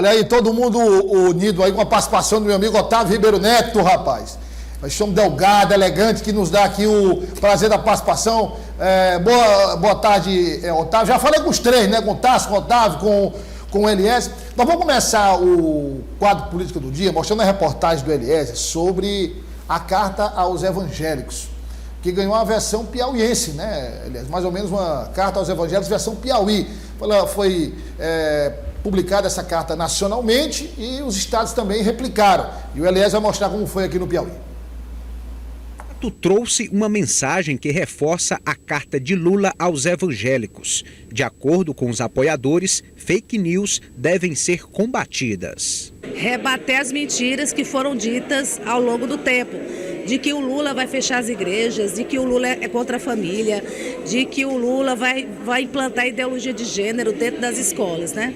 Olha aí, todo mundo unido aí com a participação do meu amigo Otávio Ribeiro Neto, rapaz. Nós somos delgado, elegante, que nos dá aqui o prazer da participação. Boa tarde, Otávio. Já falei com os três, né? Com o Tasso, com o Otávio, com o Eliezer. Nós vamos começar o quadro político do dia mostrando a reportagem do Eliezer sobre a carta aos evangélicos, que ganhou uma versão piauiense, né, Eliezer? Mais ou menos uma carta aos evangélicos versão Piauí. Foi publicada essa carta nacionalmente e os estados também replicaram. E o Eliezer vai mostrar como foi aqui no Piauí. Trouxe uma mensagem que reforça a carta de Lula aos evangélicos. De acordo com os apoiadores, fake news devem ser combatidas. Rebater as mentiras que foram ditas ao longo do tempo, de que o Lula vai fechar as igrejas, de que o Lula é contra a família, de que o Lula vai implantar ideologia de gênero dentro das escolas, né?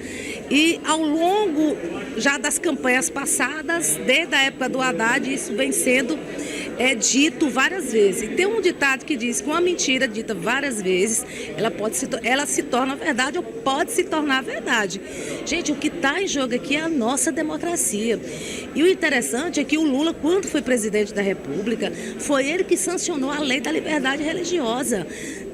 E ao longo já das campanhas passadas, desde a época do Haddad, isso vem sendo dito várias vezes. E tem um ditado que diz que uma mentira dita várias vezes, ela se torna verdade ou pode se tornar verdade. Gente, o que está em jogo aqui é a nossa democracia. E o interessante é que o Lula, quando foi presidente da República, foi ele que sancionou a lei da liberdade religiosa.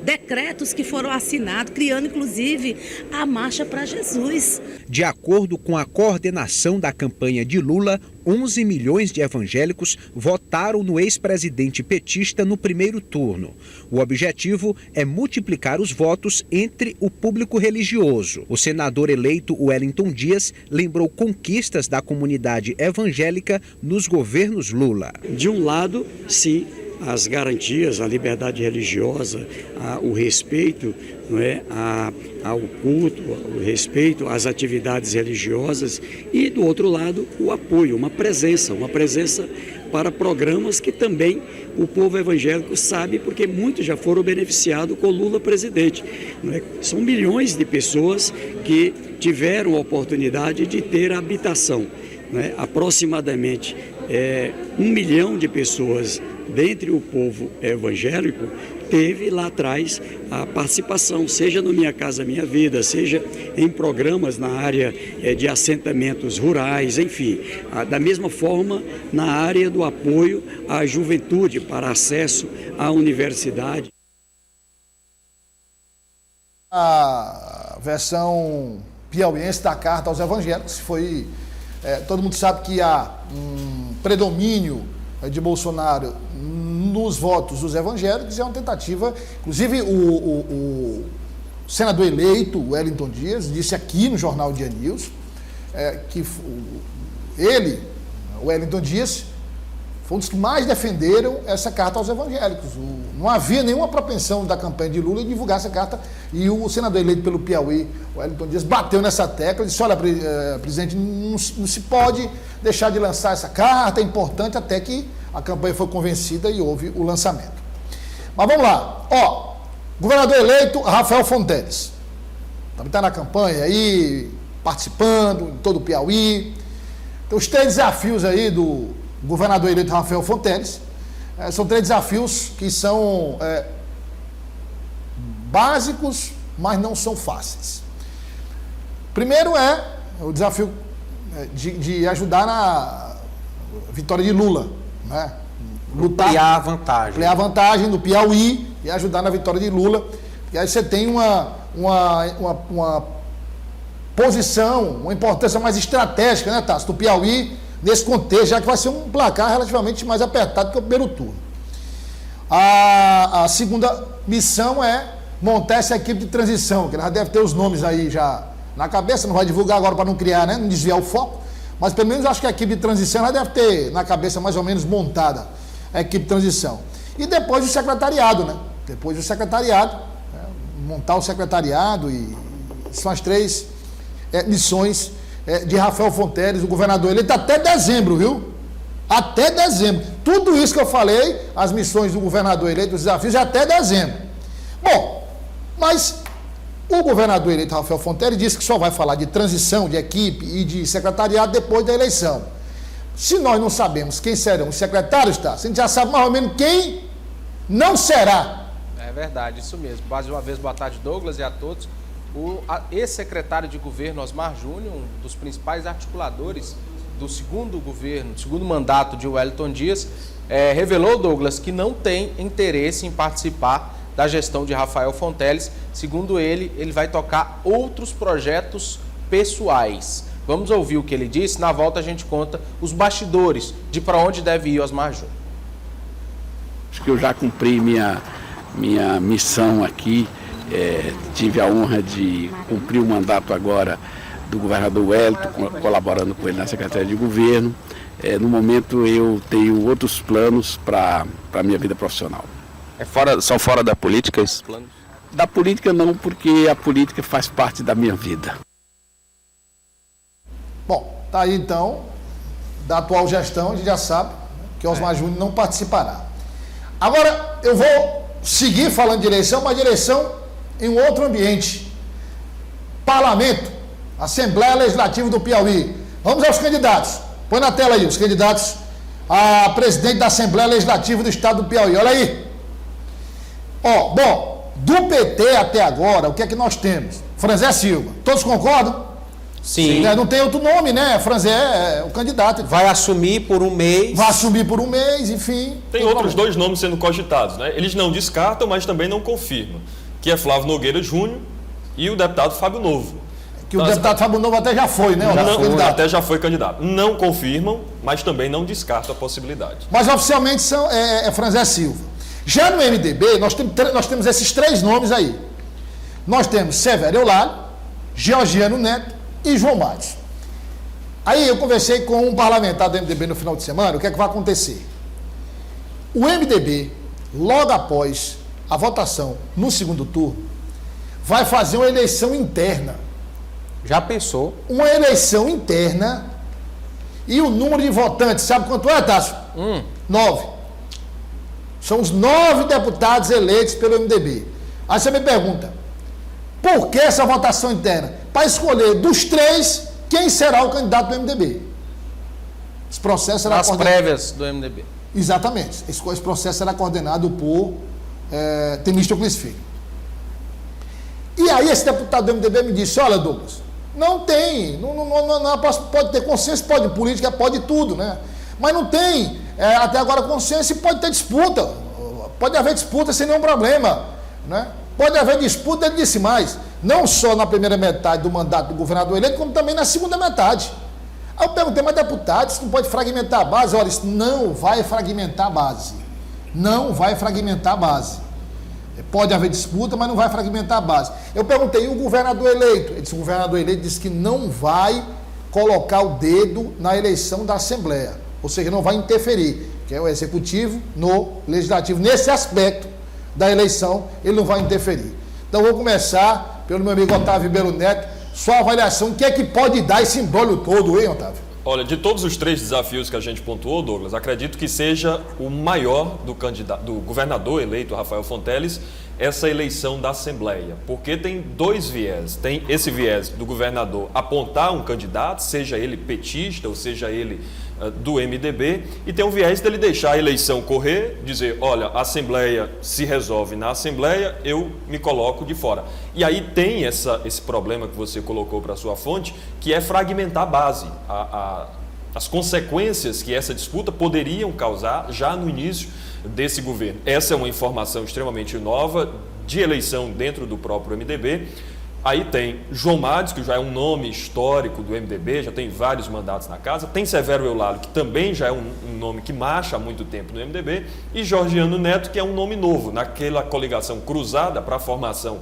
Decretos que foram assinados, criando inclusive a Marcha para Jesus. De acordo com a coordenação da campanha de Lula, 11 milhões de evangélicos votaram no ex-presidente petista no primeiro turno. O objetivo é multiplicar os votos entre o público religioso. O senador eleito Wellington Dias lembrou conquistas da comunidade evangélica nos governos Lula. De um lado, sim, as garantias, a liberdade religiosa, o respeito, não é, ao culto, o respeito às atividades religiosas e, do outro lado, o apoio, uma presença para programas que também o povo evangélico sabe, porque muitos já foram beneficiados com Lula presidente. Não é? São milhões de pessoas que tiveram a oportunidade de ter habitação. Não é? Aproximadamente 1 milhão de pessoas dentre o povo evangélico teve lá atrás a participação, seja no Minha Casa Minha Vida, seja em programas na área de assentamentos rurais, enfim. Da mesma forma, na área do apoio à juventude para acesso à universidade. A versão piauiense da carta aos evangélicos foi... todo mundo sabe que há um predomínio de Bolsonaro nos votos dos evangélicos, é uma tentativa, inclusive o senador eleito, Wellington Dias, disse aqui no jornal Dia News, que ele, Wellington Dias, foi um dos que mais defenderam essa carta aos evangélicos. Não havia nenhuma propensão da campanha de Lula em divulgar essa carta, e o senador eleito pelo Piauí, Wellington Dias, bateu nessa tecla e disse: olha, presidente, não se pode deixar de lançar essa carta, é importante, até que a campanha foi convencida e houve o lançamento. Mas vamos lá. Governador eleito, Rafael Fonteles. Também está na campanha aí, participando em todo o Piauí. Então, os 3 desafios aí do governador eleito Rafael Fonteles, são 3 desafios que são básicos, mas não são fáceis. Primeiro é o desafio de ajudar na vitória de Lula, né? Ampliar a vantagem do Piauí e ajudar na vitória de Lula. E aí você tem uma posição, uma importância mais estratégica, né, Tasso, do Piauí, nesse contexto, já que vai ser um placar relativamente mais apertado que o primeiro turno. A segunda missão é montar essa equipe de transição, que ela deve ter os nomes aí já na cabeça, não vai divulgar agora para não criar, né, não desviar o foco, mas pelo menos acho que a equipe de transição ela deve ter na cabeça mais ou menos montada a equipe de transição. E depois o secretariado, né? Montar o secretariado, e são as 3 missões de Rafael Fonteles, o governador eleito, até dezembro, viu? Até dezembro. Tudo isso que eu falei, as missões do governador eleito, os desafios, é até dezembro. Bom, mas o governador eleito, Rafael Fonteles, disse que só vai falar de transição de equipe e de secretariado depois da eleição. Se nós não sabemos quem serão os secretários, tá? A gente já sabe mais ou menos quem não será. É verdade, isso mesmo. Mais uma vez, boa tarde, Douglas, e a todos. O ex-secretário de governo Osmar Júnior, um dos principais articuladores do segundo mandato de Wellington Dias, revelou, Douglas, que não tem interesse em participar da gestão de Rafael Fonteles. Segundo ele, ele vai tocar outros projetos pessoais. Vamos ouvir o que ele disse. Na volta a gente conta os bastidores de para onde deve ir Osmar Júnior. Acho que eu já cumpri minha missão aqui. Tive a honra de cumprir o mandato agora do governador Wellington, colaborando com ele na Secretaria de Governo. No momento eu tenho outros planos para a minha vida profissional. São fora da política esses planos? Da política não, porque a política faz parte da minha vida. Bom, tá aí então, da atual gestão, a gente já sabe que Osmar Júnior não participará. Agora, eu vou seguir falando de eleição, mas de eleição em um outro ambiente. Parlamento, Assembleia Legislativa do Piauí. Vamos aos candidatos. Põe na tela aí os candidatos a presidente da Assembleia Legislativa do Estado do Piauí. Olha aí. Bom, do PT até agora, o que é que nós temos? Franzé Silva. Todos concordam? Sim. Não tem outro nome, né? Franzé é o candidato. Vai assumir por um mês. Vai assumir por um mês, enfim. Tem outros dois nomes sendo cogitados, né? Eles não descartam, mas também não confirmam. Que é Flávio Nogueira Júnior e o deputado Fábio Novo. Que o deputado Fábio Novo até já foi, né? Até já foi candidato. Não confirmam, mas também não descartam a possibilidade. Mas oficialmente é Franzé Silva. Já no MDB, nós temos esses três nomes aí. Nós temos Severo Eulalio, Georgiano Neto e João Matos. Aí eu conversei com um parlamentar do MDB no final de semana. O que é que vai acontecer? O MDB, logo após a votação no segundo turno, vai fazer uma eleição interna. Já pensou? Uma eleição interna. E o número de votantes, sabe quanto é, Tássio? 9. São os 9 deputados eleitos pelo MDB. Aí você me pergunta, por que essa votação interna? Para escolher dos 3 quem será o candidato do MDB. Esse processo será As prévias do MDB. Exatamente. Esse processo será coordenado por Temístocles Filho. E aí esse deputado do MDB me disse, olha, Douglas, não tem, não pode ter consenso, pode política, pode tudo, né? Mas não tem até agora consenso e pode ter disputa. Pode haver disputa sem nenhum problema, né? Pode haver disputa, ele disse mais, não só na primeira metade do mandato do governador eleito, como também na segunda metade. Aí eu perguntei, mas deputado, isso não pode fragmentar a base? Olha, isso não vai fragmentar a base. Não vai fragmentar a base. Pode haver disputa, mas não vai fragmentar a base. Eu perguntei, e o governador eleito? Ele disse, o governador eleito disse que não vai colocar o dedo na eleição da Assembleia. Ou seja, não vai interferir, que é o Executivo no Legislativo. Nesse aspecto da eleição, ele não vai interferir. Então, vou começar pelo meu amigo Otávio Ribeiro Neto. Sua avaliação, o que é que pode dar esse imbróglio todo, hein, Otávio? Olha, de todos os 3 desafios que a gente pontuou, Douglas, acredito que seja o maior do governador eleito, Rafael Fonteles, essa eleição da Assembleia. Porque tem 2 viés. Tem esse viés do governador apontar um candidato, seja ele petista ou seja ele do MDB, e tem um viés dele deixar a eleição correr, dizer, olha, a Assembleia se resolve na Assembleia, eu me coloco de fora. E aí tem esse problema que você colocou para a sua fonte, que é fragmentar a base. As consequências que essa disputa poderiam causar já no início desse governo. Essa é uma informação extremamente nova de eleição dentro do próprio MDB. Aí tem João Matos, que já é um nome histórico do MDB, já tem vários mandatos na casa. Tem Severo Eulalio, que também já é um nome que marcha há muito tempo no MDB. E Georgiano Neto, que é um nome novo, naquela coligação cruzada para a formação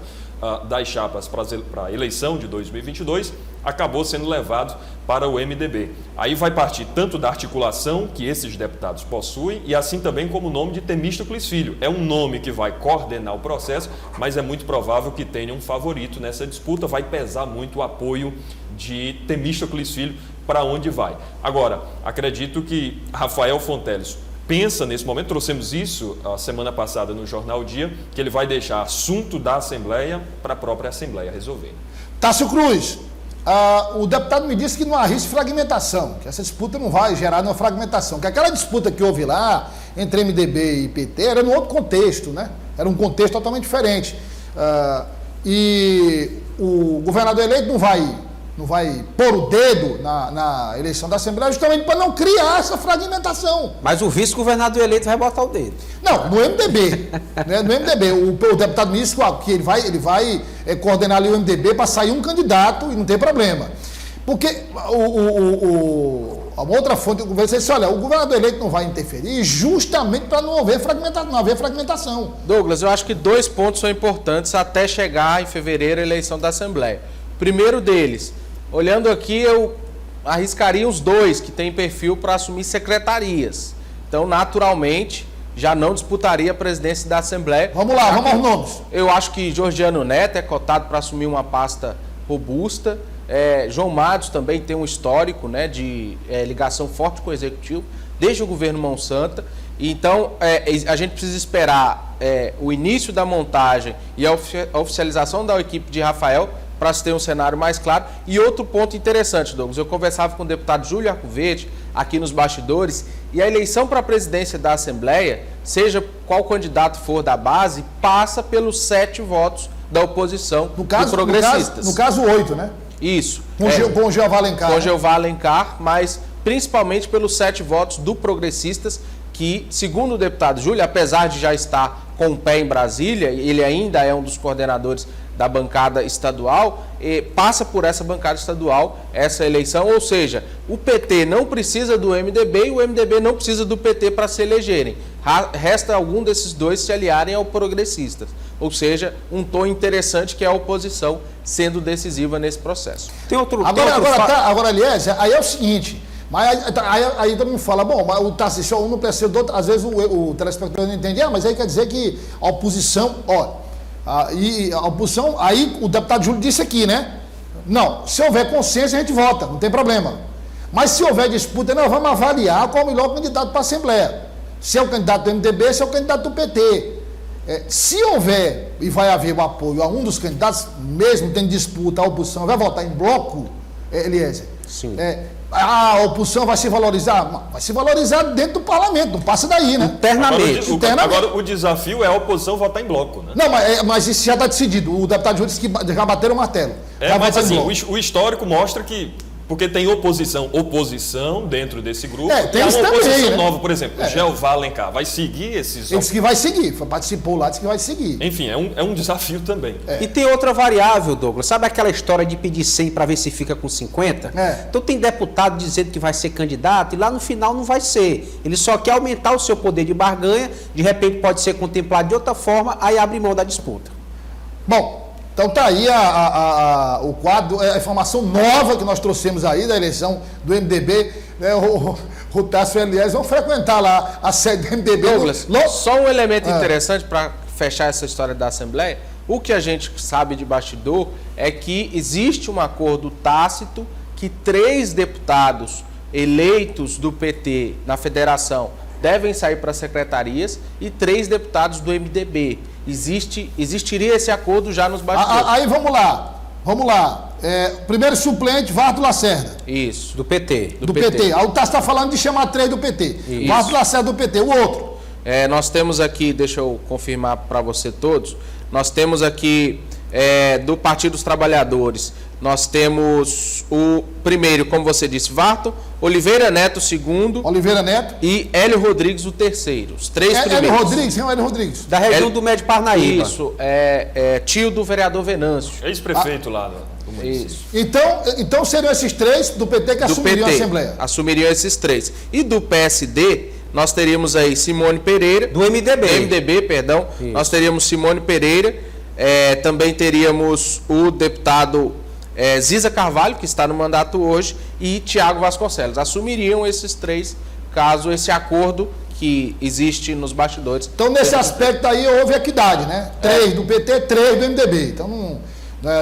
das chapas para a eleição de 2022, acabou sendo levado para o MDB. Aí vai partir tanto da articulação que esses deputados possuem e assim também como o nome de Temístocles Filho. É um nome que vai coordenar o processo, mas é muito provável que tenha um favorito nessa disputa. Vai pesar muito o apoio de Temístocles Filho para onde vai. Agora, acredito que Rafael Fonteles pensa nesse momento, trouxemos isso a semana passada no Jornal Dia, que ele vai deixar assunto da Assembleia para a própria Assembleia resolver. Tássio Cruz, o deputado me disse que não há risco de fragmentação, que essa disputa não vai gerar nenhuma fragmentação, que aquela disputa que houve lá entre MDB e PT era num outro contexto, né? Era um contexto totalmente diferente. e o governador eleito não vai pôr o dedo na eleição da Assembleia justamente para não criar essa fragmentação. Mas o vice-governador eleito vai botar o dedo. Não, no MDB. Né? No MDB. O deputado ministro, que ele vai coordenar ali o MDB para sair um candidato e não tem problema. Porque a outra fonte do governo disse, olha, o governador eleito não vai interferir justamente para não haver fragmentação. Douglas, eu acho que 2 pontos são importantes até chegar em fevereiro a eleição da Assembleia. Primeiro deles, olhando aqui, eu arriscaria os 2 que têm perfil para assumir secretarias. Então, naturalmente, já não disputaria a presidência da Assembleia. Vamos lá, vamos aos nomes. Eu acho que Georgiano Neto é cotado para assumir uma pasta robusta. João Matos também tem um histórico, né, de ligação forte com o Executivo, desde o governo Mão Santa. Então, a gente precisa esperar o início da montagem e a oficialização da equipe de Rafael para se ter um cenário mais claro. E outro ponto interessante, Douglas, eu conversava com o deputado Júlio Arcoverde aqui nos bastidores, e a eleição para a presidência da Assembleia, seja qual candidato for da base, passa pelos 7 votos da oposição e progressistas. No caso 8, né? Isso. Com o Jeová Alencar. Com o Jeová Alencar, mas principalmente pelos 7 votos do Progressistas, que, segundo o deputado Júlio, apesar de já estar com o pé em Brasília, ele ainda é um dos coordenadores da bancada estadual, passa por essa bancada estadual essa eleição, ou seja, o PT não precisa do MDB e o MDB não precisa do PT para se elegerem. Resta algum desses 2 se aliarem ao Progressistas, ou seja, um tom interessante que é a oposição sendo decisiva nesse processo. Tem outro... Agora, aliás, aí é o seguinte, mas aí todo mundo fala, bom, mas o Tarcísio, um não precisa do outro, às vezes o telespectador não entende, mas aí quer dizer que a oposição, e a oposição, aí o deputado Júlio disse aqui, né? Não, se houver consenso a gente vota, não tem problema. Mas se houver disputa, nós vamos avaliar qual é o melhor candidato para a Assembleia. Se é o candidato do MDB, se é o candidato do PT. Se houver e vai haver o apoio a um dos candidatos, mesmo tendo disputa, a oposição vai votar em bloco, Eliezer. Sim. A oposição vai se valorizar? Vai se valorizar dentro do parlamento, não passa daí, né? Internamente. Agora o desafio é a oposição votar em bloco, né? Não, mas isso já está decidido. O deputado Júlio disse que já bateram o martelo. Mas assim, o histórico mostra que, porque tem oposição dentro desse grupo, tem uma isso oposição também, né? nova, por exemplo, o Jeová Alencar vai seguir esses... Ele disse que vai seguir, participou lá, disse que vai seguir. Enfim, é um desafio também. E tem outra variável, Douglas, sabe aquela história de pedir 100 para ver se fica com 50? Então tem deputado dizendo que vai ser candidato e lá no final não vai ser. Ele só quer aumentar o seu poder de barganha, de repente pode ser contemplado de outra forma, aí abre mão da disputa. Bom, então tá aí o quadro, a informação nova que nós trouxemos aí da eleição do MDB, né, o Tássio e o Eliezer vão frequentar lá a sede do MDB. Douglas, só um elemento interessante para fechar essa história da Assembleia. O que a gente sabe de bastidor é que existe um acordo tácito que 3 deputados eleitos do PT na federação devem sair para secretarias e 3 deputados do MDB. Existiria esse acordo já nos bastidores. Aí vamos lá. Primeiro suplente, Varto Lacerda. Isso. Do PT. Do PT. Aí o Tássio está falando de chamar 3 do PT. Isso. Varto Lacerda do PT. O outro? Nós temos aqui, deixa eu confirmar para você todos, nós temos aqui do Partido dos Trabalhadores, nós temos o primeiro, como você disse, Varto, Oliveira Neto o segundo. Oliveira Neto. E Hélio Rodrigues o terceiro. Os 3 primeiros. Hélio Rodrigues? Quem é o Hélio Rodrigues? Da região do Médio Parnaíba. Isso, tio do vereador Venâncio. Ex-prefeito lá do município. Isso. Então seriam esses 3 do PT que assumiriam a Assembleia. Assumiriam esses 3. E do PSD, nós teríamos aí Simone Pereira. Do MDB. MDB, perdão. Isso. Nós teríamos Simone Pereira. Também teríamos o deputado Ziza Carvalho, que está no mandato hoje, e Tiago Vasconcelos. Assumiriam esses 3, caso esse acordo que existe nos bastidores. Então, nesse aspecto aí, houve equidade, né? 3 do PT, 3 do MDB. Então,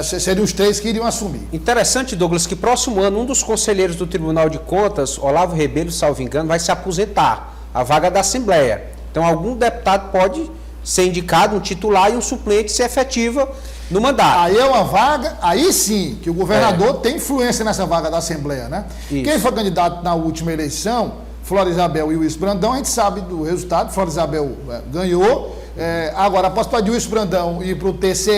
seriam os 3 que iriam assumir. Interessante, Douglas, que próximo ano um dos conselheiros do Tribunal de Contas, Olavo Rebelo, salvo engano, vai se aposentar, a vaga da Assembleia. Então, algum deputado pode ser indicado, um titular e um suplente se efetiva no mandato. Aí é uma vaga, aí sim, que o governador tem influência nessa vaga da Assembleia, né? Isso. Quem foi candidato na última eleição, Florisabel e Wilson Brandão, a gente sabe do resultado, Florisabel ganhou. Agora, a possibilidade de Wilson Brandão ir para o TCE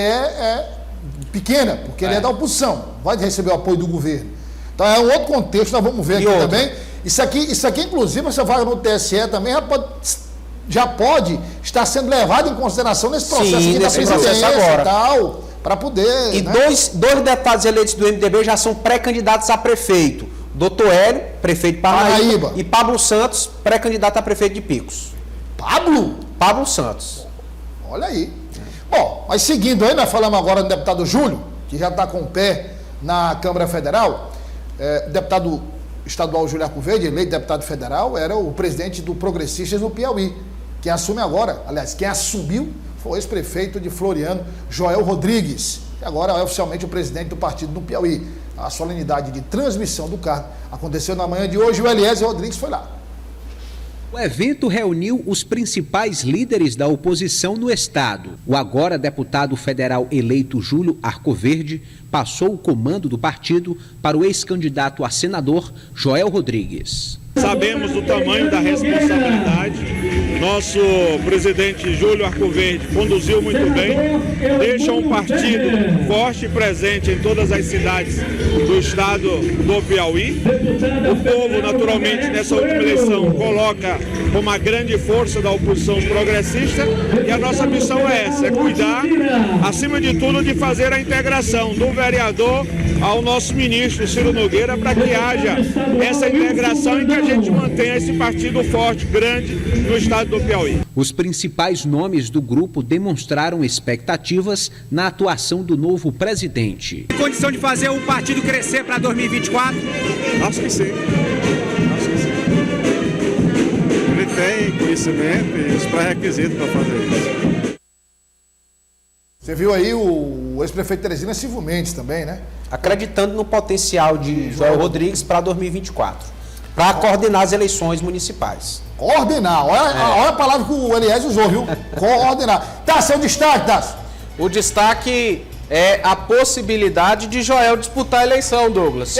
pequena, porque ele é da oposição, vai receber o apoio do governo. Então é um outro contexto, nós vamos ver aqui também. Isso aqui, inclusive, essa vaga no TSE também já pode estar sendo levado em consideração nesse processo aqui da presidência agora. E tal, para poder... E dois deputados eleitos do MDB já são pré-candidatos a prefeito. Doutor Hélio, prefeito de Parnaíba, e Pablo Santos, pré-candidato a prefeito de Picos. Pablo Santos. Olha aí. Bom, mas seguindo aí, nós falamos agora do deputado Júlio, que já está com o pé na Câmara Federal. Deputado estadual Júlio Arcoverde, eleito deputado federal, era o presidente do Progressistas no Piauí. Quem assume agora, aliás, quem assumiu foi o ex-prefeito de Floriano, Joel Rodrigues, que agora é oficialmente o presidente do partido no Piauí. A solenidade de transmissão do cargo aconteceu na manhã de hoje e o Eliezer Rodrigues foi lá. O evento reuniu os principais líderes da oposição no estado. O agora deputado federal eleito Júlio Arcoverde passou o comando do partido para o ex-candidato a senador Joel Rodrigues. Sabemos do tamanho da responsabilidade. Nosso presidente Júlio Arcoverde conduziu muito bem, deixa um partido forte e presente em todas as cidades do estado do Piauí. O povo, naturalmente, nessa última eleição, coloca como a grande força da oposição progressista e a nossa missão é essa, é cuidar, acima de tudo, de fazer a integração do vereador ao nosso ministro Ciro Nogueira para que haja essa integração e que a gente mantenha esse partido forte, grande, no estado do Piauí. Os principais nomes do grupo demonstraram expectativas na atuação do novo presidente. Tem condição de fazer o partido crescer para 2024? Acho que sim. Ele tem conhecimento e os pré-requisitos para fazer isso. Você viu aí o ex-prefeito Teresina Silvio Mendes também, né? Acreditando no potencial de Joel Rodrigues para 2024, para coordenar as eleições municipais. Coordenar, olha a palavra que o Eliezer usou, viu? Coordenar. Tá, seu destaque, Tássio. O destaque é a possibilidade de Joel disputar a eleição, Douglas.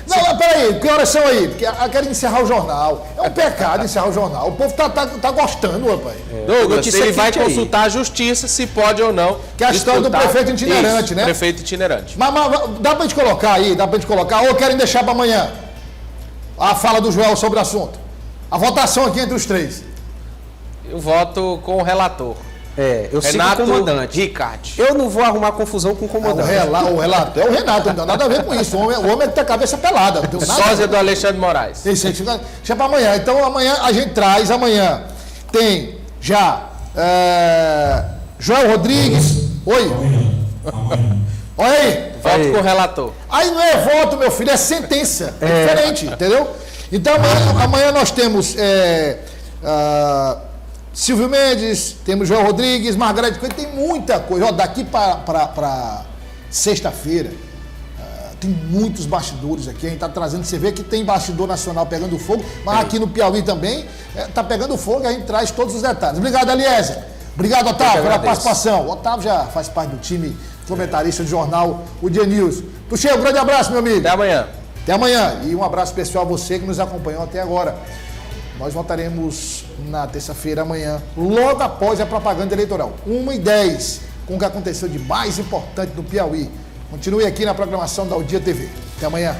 Não, peraí, que horas são aí? Porque querem encerrar o jornal. É um pecado encerrar o jornal. O povo tá gostando, rapaz. Douglas, ele vai consultar a justiça se pode ou não. Que é a história do prefeito itinerante, né? Prefeito itinerante. Mas dá pra gente colocar aí, ou querem deixar pra amanhã a fala do Joel sobre o assunto? A votação aqui entre os três. Eu voto com o relator. Eu sigo o comandante. Ricardo. Eu não vou arrumar confusão com o comandante. O relator é o Renato, não tem nada a ver com isso. O homem tem a cabeça pelada. Não tem nada. Sósia do Alexandre Moraes. Isso aí, deixa para amanhã. Então amanhã a gente traz, tem já Joel Rodrigues. Oi. Olha aí. Voto com o relator. Aí não é voto, meu filho, é sentença. É diferente, entendeu? Então amanhã nós temos Silvio Mendes, temos Joel Rodrigues, Margarete Coelho, tem muita coisa. Daqui para sexta-feira, tem muitos bastidores aqui. A gente está trazendo, você vê que tem bastidor nacional pegando fogo, mas aqui no Piauí também está pegando fogo e a gente traz todos os detalhes. Obrigado, Eliezer. Obrigado, Otávio, pela participação. O Otávio já faz parte do time comentarista do jornal O Dia News. Tuxê, um grande abraço, meu amigo. Até amanhã. Até amanhã. E um abraço especial a você que nos acompanhou até agora. Nós voltaremos na terça-feira, amanhã, logo após a propaganda eleitoral, 1h10, com o que aconteceu de mais importante no Piauí. Continue aqui na programação da O Dia TV. Até amanhã.